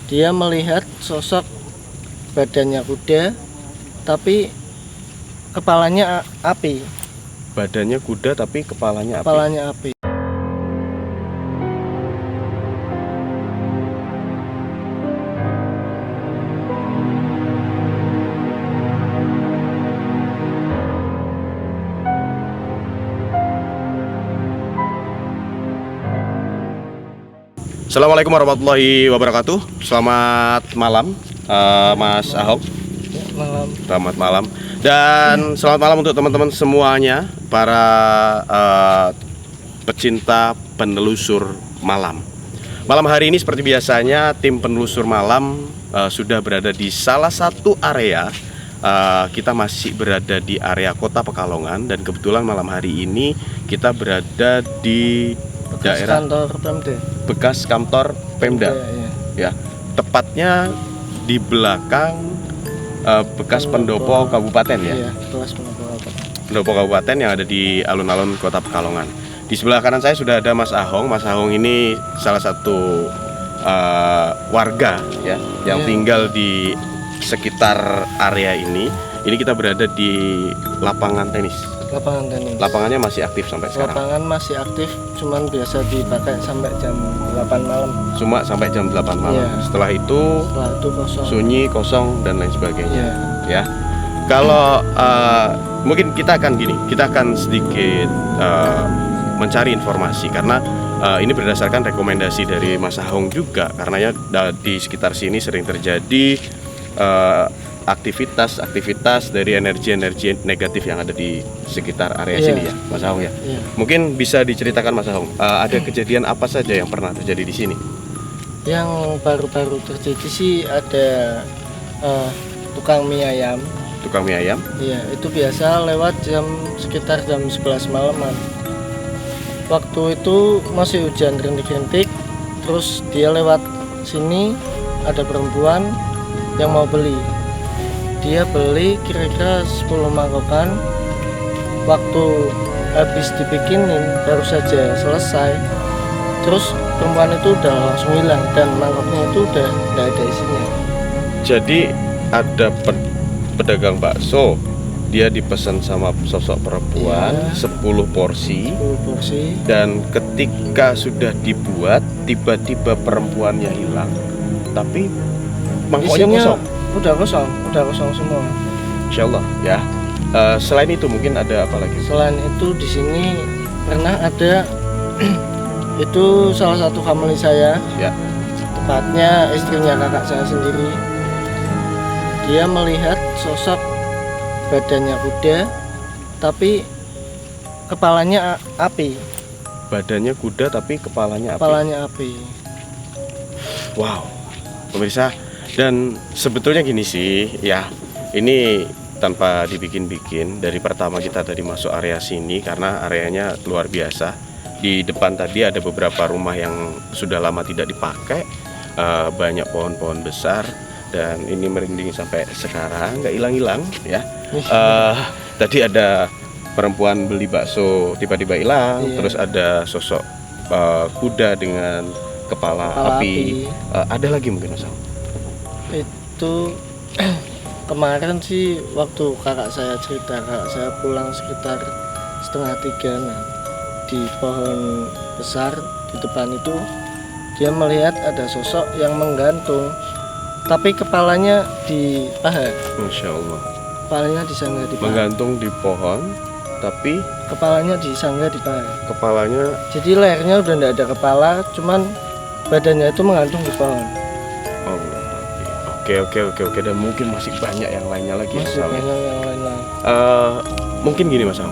Dia melihat sosok badannya kuda, tapi kepalanya api. Badannya kuda tapi kepalanya api. Kepalanya api. Assalamualaikum warahmatullahi wabarakatuh. Selamat malam, Mas Ahok. Malam. Selamat malam. Dan selamat malam untuk teman-teman semuanya, para pecinta penelusur malam. Malam hari ini seperti biasanya tim penelusur malam sudah berada di salah satu area. Kita masih berada di area Kota Pekalongan, dan kebetulan malam hari ini kita berada di daerah Kantor Pemda. bekas kantor Pemda, ya, tepatnya di belakang bekas pendopo kabupaten, ya. Iya, bekas Pendopo kabupaten yang ada di alun-alun Kota Pekalongan. Di sebelah kanan saya sudah ada Mas Ahong. Mas Ahong ini salah satu warga, ya, yang tinggal di sekitar area ini. Ini kita berada di lapangan tenis. Lapangan tenis. Lapangannya masih aktif sampai sekarang. Lapangan masih aktif, cuman biasa dipakai sampai jam 8 malam. Cuma sampai jam 8 malam. Iya. Setelah itu Kosong. sunyi, kosong, dan lain sebagainya. Iya. Ya. Kalau mungkin kita akan sedikit mencari informasi, karena ini berdasarkan rekomendasi dari Mas Ahong juga, karenanya di sekitar sini sering terjadi aktivitas dari energi negatif yang ada di sekitar area sini, ya, Mas Ahong, ya. Mungkin bisa diceritakan, Mas Ahong, ada kejadian apa saja yang pernah terjadi di sini? Yang baru-baru terjadi sih ada tukang mie ayam. Tukang mie ayam? Iya, itu biasa lewat sekitar jam 11 malaman. Waktu itu masih hujan rintik-rintik, terus dia lewat sini, ada perempuan yang mau beli. Dia beli kira-kira 10 mangkokan. Waktu habis dibikinin baru saja selesai, terus perempuan itu udah langsung hilang dan mangkoknya itu udah tidak ada isinya. Jadi ada pedagang bakso, dia dipesan sama sosok perempuan, 10 porsi. 10 porsi. Dan ketika sudah dibuat, tiba-tiba perempuannya hilang, tapi mangkoknya kosong. Udah kosong semua. Insya Allah, ya. Selain itu mungkin ada apa lagi? Selain itu di sini pernah ada itu salah satu family saya, ya, tepatnya istrinya kakak saya sendiri. Dia melihat sosok badannya kuda, tapi kepalanya api. Badannya kuda tapi kepalanya api. Kepalanya api. Wow, pemirsa. Dan sebetulnya gini sih, ya, ini tanpa dibikin-bikin. Dari pertama kita tadi masuk area sini, karena areanya luar biasa. Di depan tadi ada beberapa rumah yang sudah lama tidak dipakai, banyak pohon-pohon besar, dan ini merinding sampai sekarang, nggak hilang-hilang, ya. Tadi ada perempuan beli bakso tiba-tiba hilang, terus ada sosok kuda dengan kepala api. Ada lagi mungkin, Mas? Itu kemarin sih waktu kakak saya cerita, kakak saya pulang sekitar 2:30 di pohon besar di depan itu, dia melihat ada sosok yang menggantung, tapi kepalanya di paha. Masya Allah. Kepalanya disanggah di paha. Menggantung di pohon, tapi kepalanya disanggah di paha. Kepalanya, jadi lehernya udah tidak ada kepala, cuman badannya itu menggantung di pohon. Oke. Dan mungkin masih banyak yang lainnya lagi. Masih banyak yang lain. Mungkin gini, Mas Am.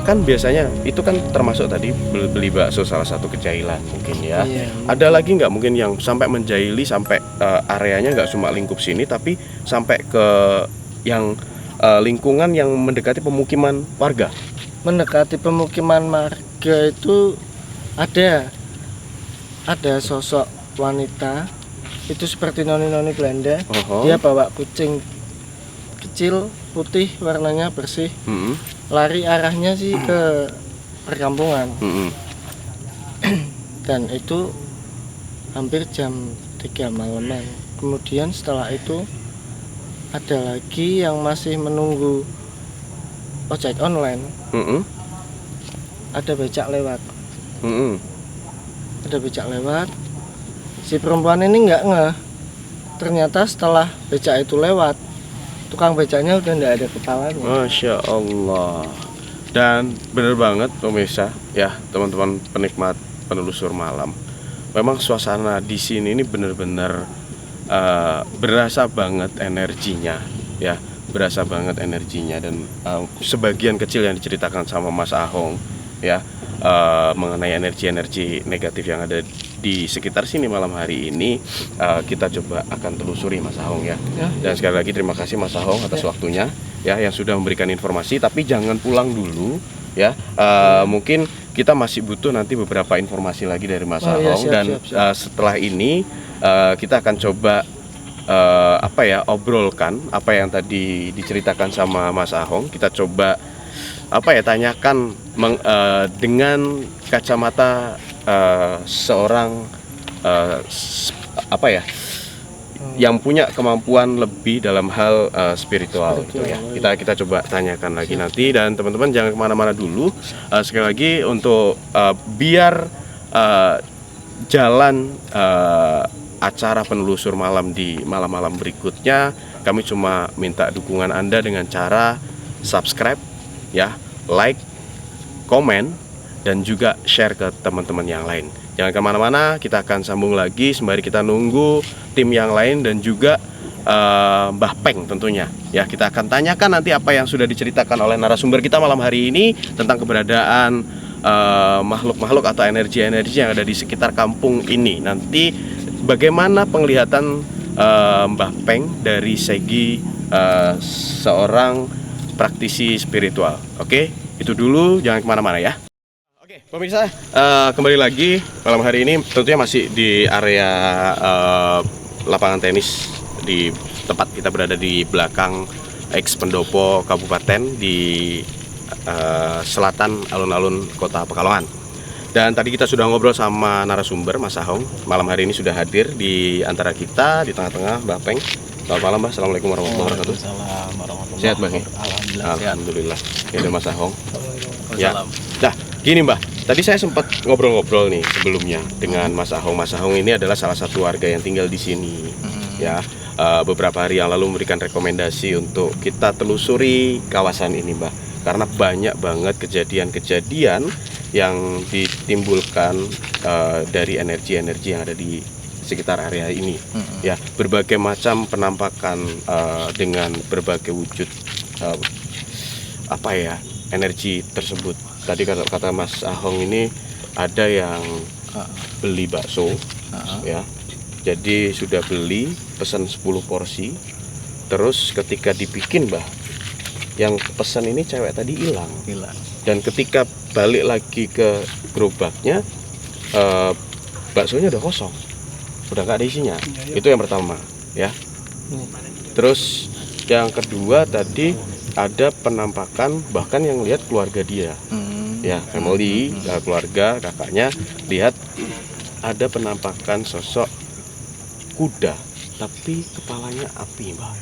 Kan biasanya itu kan termasuk tadi beli bakso salah satu kejailan mungkin, ya. Iya. Ada lagi nggak mungkin yang sampai menjaili sampai areanya nggak cuma lingkup sini, tapi sampai ke yang lingkungan yang mendekati pemukiman warga? Mendekati pemukiman warga itu ada sosok wanita. Itu seperti noni-noni Belanda. Dia bawa kucing kecil putih, warnanya bersih. Lari arahnya sih ke perkampungan. Dan itu hampir jam 3 malaman. Kemudian setelah itu ada lagi yang masih menunggu ojek online. Ada becak lewat. Ada becak lewat. Si perempuan ini nggak ngeh. Ternyata setelah becak itu lewat, tukang becaknya udah nggak ada kepalanya. Masya Allah. Dan bener banget pemirsa, ya teman-teman penikmat penelusur malam. Memang suasana di sini ini bener-bener berasa banget energinya, ya berasa banget energinya. Dan sebagian kecil yang diceritakan sama Mas Ahong, ya mengenai energi-energi negatif yang ada di sekitar sini malam hari ini, kita coba akan telusuri Mas Ahong ya. Dan sekali lagi terima kasih Mas Ahong atas waktunya ya yang sudah memberikan informasi. Tapi jangan pulang dulu ya. Mungkin kita masih butuh nanti beberapa informasi lagi dari Mas Ahong. Dan setelah ini kita akan coba obrolkan apa yang tadi diceritakan sama Mas Ahong. Kita coba tanyakan dengan kacamata seorang yang punya kemampuan lebih dalam hal spiritual gitu ya. Kita coba tanyakan lagi nanti. Dan teman-teman jangan kemana-mana dulu. Sekali lagi untuk biar jalan acara penelusur malam di malam-malam berikutnya, kami cuma minta dukungan Anda dengan cara subscribe ya, like, komen, dan juga share ke teman-teman yang lain. Jangan kemana-mana, kita akan sambung lagi sembari kita nunggu tim yang lain dan juga Mbah Peng tentunya. Ya, kita akan tanyakan nanti apa yang sudah diceritakan oleh narasumber kita malam hari ini tentang keberadaan makhluk-makhluk atau energi-energi yang ada di sekitar kampung ini. Nanti bagaimana penglihatan Mbah Peng dari segi seorang praktisi spiritual. Oke, itu dulu, jangan kemana-mana ya. Oke, pemirsa, kembali lagi malam hari ini tentunya masih di area lapangan tenis di tempat kita berada di belakang ex pendopo kabupaten di selatan alun-alun kota Pekalongan. Dan tadi kita sudah ngobrol sama narasumber Mas Ahong. Malam hari ini sudah hadir di antara kita di tengah-tengah Mbah Peng. Selamat malam Mbah, assalamualaikum warahmatullahi wabarakatuh. Waalaikumsalam warahmatullahi Sehat Mbah? Alhamdulillah. Alhamdulillah. Ya, ada Mas Ahong. Ya. Nah, gini Mbah, tadi saya sempat ngobrol-ngobrol nih sebelumnya dengan Mas Ahong. Mas Ahong ini adalah salah satu warga yang tinggal di sini. Ya, beberapa hari yang lalu memberikan rekomendasi untuk kita telusuri kawasan ini Mbah, karena banyak banget kejadian-kejadian yang ditimbulkan dari energi-energi yang ada di sekitar area ini. Ya, berbagai macam penampakan dengan berbagai wujud energi tersebut. Tadi kata Mas Ahong ini ada yang beli bakso, ya. Jadi sudah beli, pesan 10 porsi. Terus ketika dibikin Mbah, yang pesan ini cewek tadi hilang. Dan ketika balik lagi ke gerobaknya, baksonya udah kosong, udah nggak ada isinya. Itu yang pertama, ya. Terus yang kedua tadi ada penampakan, bahkan yang lihat keluarga dia, ya, family, keluarga, kakaknya lihat ada penampakan sosok kuda, tapi kepalanya api Mbah.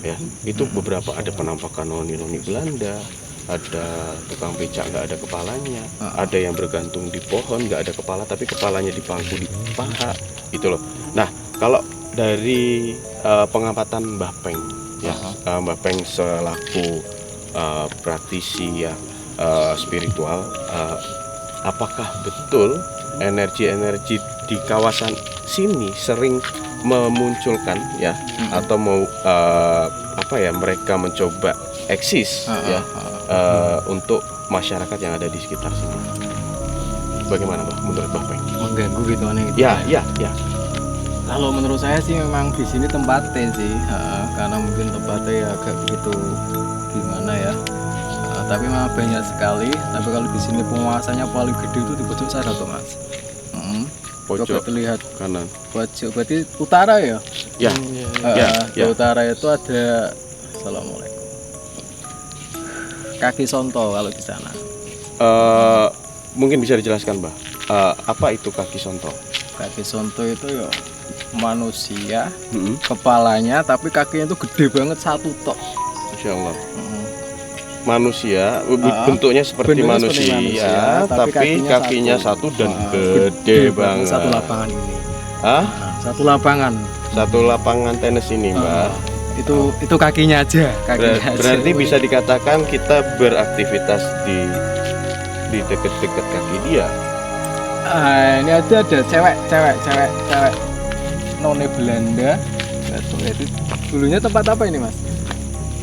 Ya, itu beberapa ada penampakan noni-noni Belanda, ada tukang becak nggak ada kepalanya, ada yang bergantung di pohon nggak ada kepala tapi kepalanya dipangku di paha, itu loh. Nah, kalau dari pengamatan Mbah Peng, ya, Mbah Peng selaku praktisi ya spiritual, apakah betul energi-energi di kawasan sini sering memunculkan ya, atau mau mereka mencoba eksis ya untuk masyarakat yang ada di sekitar sini? Bagaimana Mbah menurut Mbah Peng? Mengganggu gitu aneh gitu. Ya. Kalau menurut saya sih memang di sini tempatnya sih, karena mungkin tempatnya ya agak begitu gimana ya. Tapi memang banyak sekali. Tapi kalau di sini penguasanya paling gede itu di pojok sana tuh Mas. Coba terlihat kanan. Pojok berarti utara ya? Ya. Di utara itu ada, assalamualaikum, kaki sonto kalau di sana. Mungkin bisa dijelaskan Mbah, apa itu kaki sonto? Kaki sonto itu ya manusia, Mm-mm. kepalanya tapi kakinya itu gede banget satu tok. Masya Allah. Mm. Manusia, Ah, bentuknya seperti bentuknya manusia, seperti manusia, tapi kakinya satu dan Ah, gede banget. satu lapangan ini. Hah? Satu lapangan. Satu lapangan tenis ini, Mbak. Itu kakinya aja, Berarti bisa dikatakan kita beraktivitas di deket-deket kaki dia. Ini ada cewek none Belanda. Itu dulunya tempat apa ini, Mas?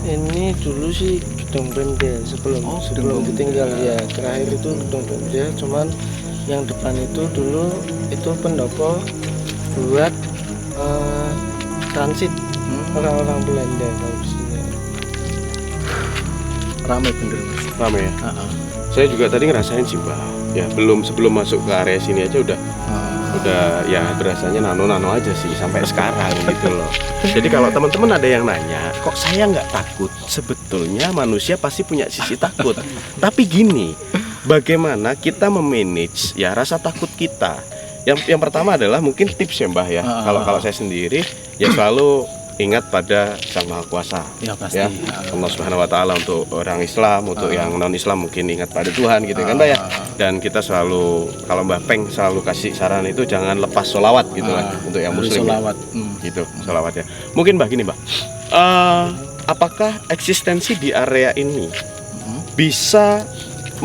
Ini dulu sih gedung Pemda sebelum gedung ditinggal Pemda. ya. Terakhir itu gedung Pemda, cuman yang depan itu dulu itu pendopo buat transit orang-orang Belanda kalau di sini. Ramai bener, Mas. Rame ya. Saya juga tadi ngerasain sih, Mbak. Ya, sebelum masuk ke area sini aja udah ya berasanya nano aja sih sampai sekarang gitu loh. Jadi kalau teman-teman ada yang nanya, kok saya nggak takut? Sebetulnya manusia pasti punya sisi takut. Tapi gini, bagaimana kita memanage ya rasa takut kita? Yang pertama adalah mungkin tips ya, Mbah ya. Kalau saya sendiri ya selalu ingat pada Sang Maha Kuasa. Ya pasti. Ya, Allah Subhanahu wa taala untuk orang Islam, untuk yang non-Islam mungkin ingat pada Tuhan gitu kan, Mbak ya. Dan kita selalu kalau Mbah Peng selalu kasih saran itu jangan lepas sholawat gitu kan untuk yang muslim. Sholawat. Gitu, sholawat ya. Mungkin Mbah gini, Mbah. Apakah eksistensi di area ini bisa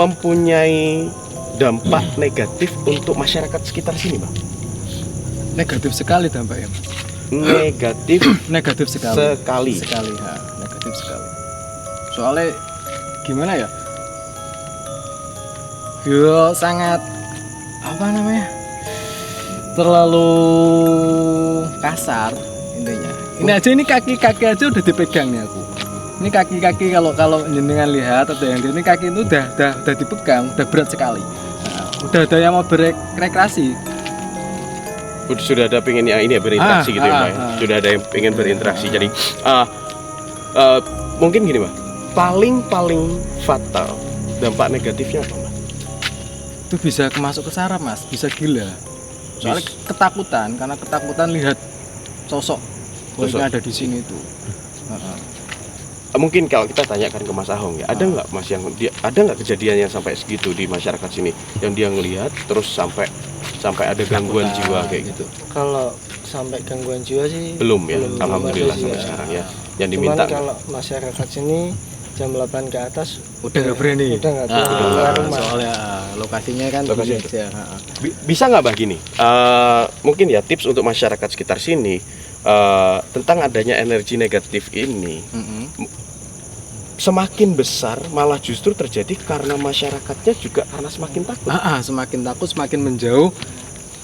mempunyai dampak negatif untuk masyarakat sekitar sini, Mbah? Negatif sekali dampaknya, Mas. Negatif sekali sekali. Negatif sekali. Soalnya gimana ya, sangat apa namanya, terlalu kasar intinya. Ini aja, ini kaki aja udah dipegang nih aku. Ini kaki kalau jenengan lihat atau yang ini kaki itu udah dipegang, udah berat sekali. Udah ada yang mau berekreasi. Sudah ada pengen ini ya berinteraksi gitu ya, Mbak ya. Sudah ada yang pengen berinteraksi. Jadi mungkin gini, Mbak. Paling fatal dampak negatifnya apa, Mbak? Itu bisa masuk ke saraf, Mas, bisa gila. Soalnya ketakutan, karena ketakutan lihat sosok yang ada di sini itu. Mungkin kalau kita tanyakan ke Mas Ahong ya, ada nggak Mas ada nggak kejadian yang sampai segitu di masyarakat sini yang dia ngelihat terus sampai ada gangguan jiwa kayak gitu? Kalau sampai gangguan jiwa sih Belum ya, alhamdulillah ada sih sampai ya. sekarang ya. Yang Cuman diminta kalau masyarakat sini jam 8 ke atas Udah nggak berani. Udah nggak berani keluar rumah. Soalnya lokasinya kan Lokasi di aja. bisa nggak Mbak gini? Mungkin ya tips untuk masyarakat sekitar sini tentang adanya energi negatif ini. Semakin besar malah justru terjadi karena masyarakatnya juga karena semakin takut. Semakin takut, semakin menjauh,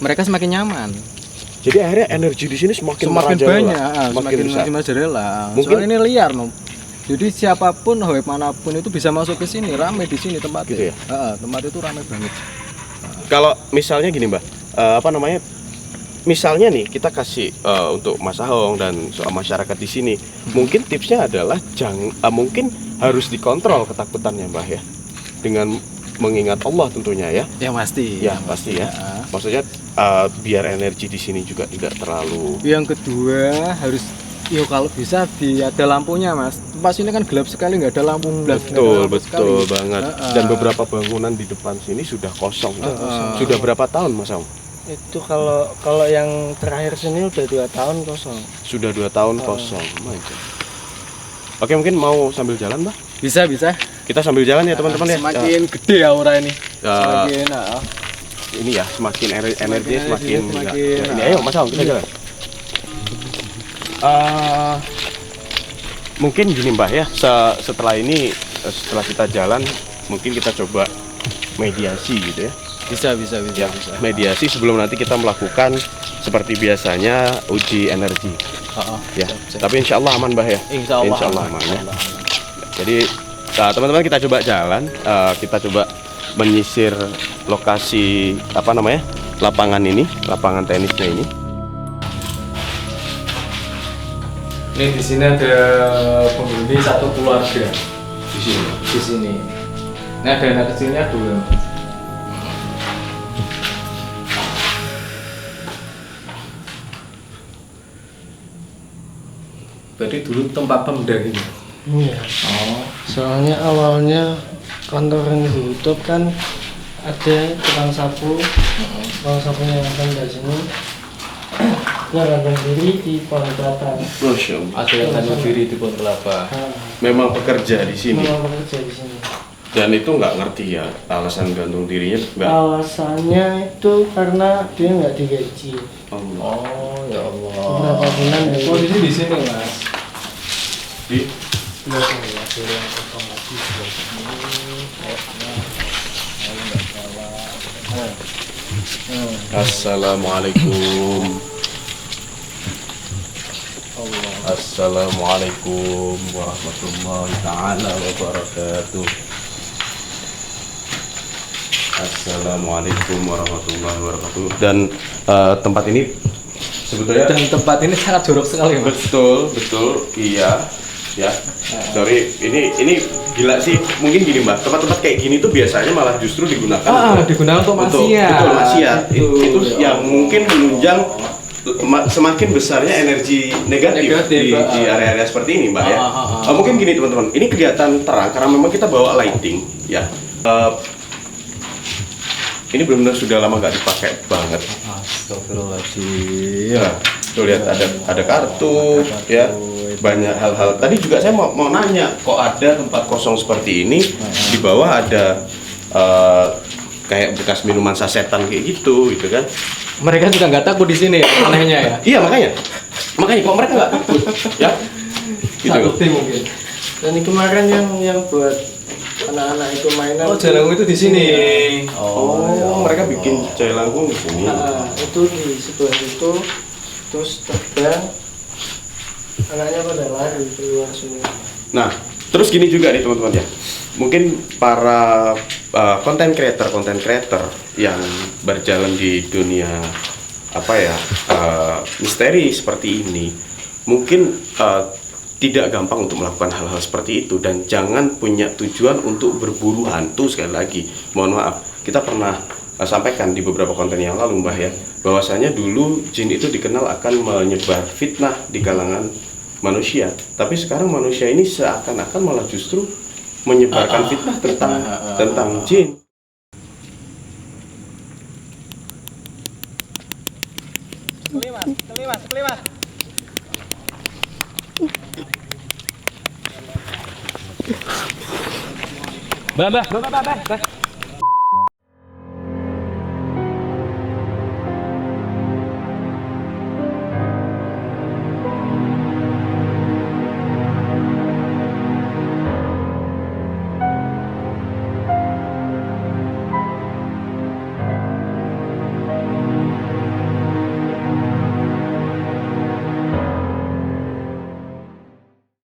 mereka semakin nyaman. Jadi akhirnya energi di sini semakin Banyak, semakin besar. merajalela. Mungkin- Soalnya ini liar, no. Jadi siapapun, manapun itu bisa masuk ke sini, ramai di sini tempatnya. Gitu ya? Tempat itu ramai banget. Kalau misalnya gini Mbak, misalnya nih kita kasih untuk Mas Ahong dan soal masyarakat di sini, mungkin tipsnya adalah mungkin harus dikontrol ketakutannya Mbak ya, dengan mengingat Allah tentunya ya. Ya pasti. Ya pasti ya. Maksudnya biar energi di sini juga tidak terlalu. Yang kedua harus, kalau bisa ada lampunya, Mas. Tempat sini kan gelap sekali, nggak ada lampu. Betul banget. Dan beberapa bangunan di depan sini sudah kosong. Sudah berapa tahun Mas Ahong? Itu kalau yang terakhir sini udah 2 tahun kosong. Sudah 2 tahun kosong. My God. Oke, mungkin mau sambil jalan Mbak? Bisa. Kita sambil jalan ya teman-teman ya. Semakin gede aura ini. Semakin Ini ya semakin energinya semakin ini. Ayo Mas Ahong kita jalan. Mungkin gini Mbak ya, setelah ini setelah kita jalan mungkin kita coba mediasi gitu ya. Bisa. Ya, mediasi sebelum nanti kita melakukan seperti biasanya uji energi. Ya, tapi insya Allah aman Mbak ya. Insya Allah aman ya. Jadi teman-teman kita coba jalan, kita coba menyisir lokasi lapangan ini, lapangan tenisnya ini. Ini di sini ada penghuni satu keluarga. Di sini. Ini ada anak kecilnya dulu. Berarti dulu tempat Pemda gitu. Iya. Oh. Soalnya awalnya kantor yang ditutup kan ada tukang sapu yang akan dari sini dia gantung diri di Pohon Kelapa. Masya Allah. Ada yang gantung diri di Pohon Kelapa. Memang bekerja di sini. Memang bekerja di sini. Dan itu nggak ngerti ya alasan gantung dirinya nggak. Alasannya itu karena dia nggak digaji Allah. Oh ya Allah. beberapa bulan ya. Posisi di sini mas. Di Assalamualaikum. Assalamualaikum warahmatullahi taala wabarakatuh. Assalamualaikum warahmatullahi wabarakatuh. Dan tempat ini sebetulnya Tempat ini sangat jorok sekali mas. betul iya ya. Sorry, ini gila sih. Mungkin gini mbak, tempat-tempat kayak gini tuh biasanya malah justru digunakan Digunakan untuk maksiat. betul maksiat. Itu ya yang mungkin menunjang semakin besarnya energi negatif di area-area seperti ini mbak ya. Mungkin gini teman-teman, ini kegiatan terang karena memang kita bawa lighting ya. Ini benar-benar sudah lama nggak dipakai banget. Astagfirullahaladzim. Nah, tuh lihat ada kartu ya, banyak hal-hal. Tadi juga saya mau nanya, kok ada tempat kosong seperti ini, di bawah ada kayak bekas minuman sasetan kayak gitu kan? Mereka juga nggak takut di sini ya, anehnya ya. Iya makanya kok mereka nggak takut ya? Gitu. Satu tim mungkin. Dan ini kemarin yang buat anak-anak itu mainan. Oh, jalan itu di sini. Oh, mereka bikin jailangkung di sini. Nah, itu di sebelah itu terus terbang, anaknya pada lari keluar semua. Nah, terus gini juga nih teman-teman ya. Mungkin para konten creator yang berjalan di dunia misteri seperti ini, mungkin tidak gampang untuk melakukan hal-hal seperti itu dan jangan punya tujuan untuk berburu hantu. Sekali lagi, mohon maaf, kita pernah sampaikan di beberapa konten yang lalu mbah ya, bahwasanya dulu jin itu dikenal akan menyebar fitnah di kalangan manusia, tapi sekarang manusia ini seakan-akan malah justru menyebarkan fitnah tentang jin. Kelimas. Mbak.